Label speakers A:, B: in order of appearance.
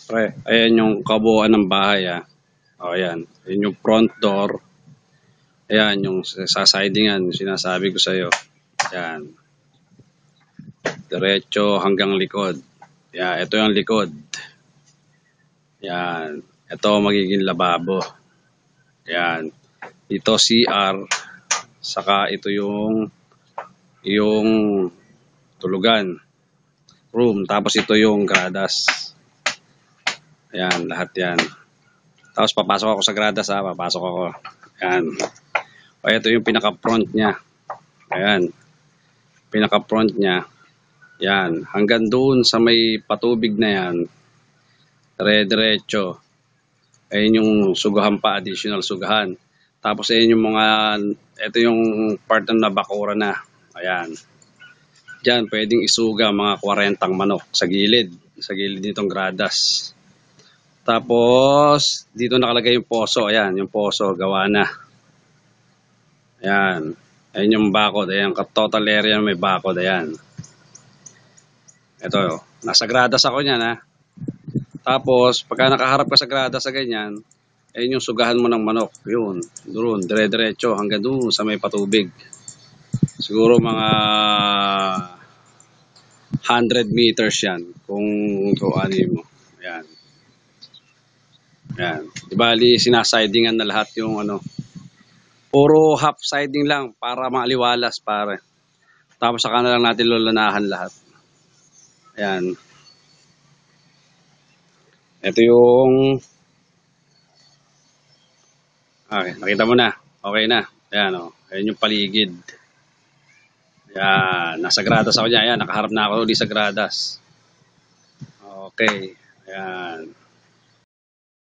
A: Pre, ayan yung kabuuan ng bahay O, ayan. Ayan yung front door. Ayan yung sa sidingan, sinasabi ko sa'yo. Ayan. Diretso hanggang likod. Ayan, ito yung likod. Ayan. Ito magiging lababo. Ayan. Ito CR. Saka ito yung tulugan. Room. Tapos ito yung gradas. Ayan, lahat yan. Tapos papasok ako sa gradas papasok ako. Ayan. O ito yung pinaka-front niya. Ayan. Pinaka-front niya. Yan. Hanggang doon sa may patubig na yan. Dire-diretso. Ayan yung sugahan pa. Additional sugahan. Tapos ayan yung ito yung part ng nabakura na. Ayan. Diyan pwedeng isuga mga 40 manok sa gilid. Sa gilid nitong gradas. Tapos, dito nakalagay yung poso. Ayan, yung poso, gawa na. Ayan. Ayan yung bakod. Ayan, total area may bakod. Ayan. Ito, nasa gradas ako niyan Tapos, pagka nakaharap ka sa gradas sa ganyan, ayan yung sugahan mo ng manok. Yun, doon, dire-diretso hanggang doon sa may patubig. Siguro mga 100 meters yan kung ano mo. Ayan. Yan. Di bali, sinasidingan na lahat yung puro half siding lang para maaliwalas pare. Tapos saka na lang natin lulanahan lahat. Ayan. Ito yung okay, nakita mo na. Okay na. Ayan Ayan yung paligid. Ayan. Nasa gradas ako dyan. Ayan, nakaharap na ako ulit sa gradas. Okay. Ayan.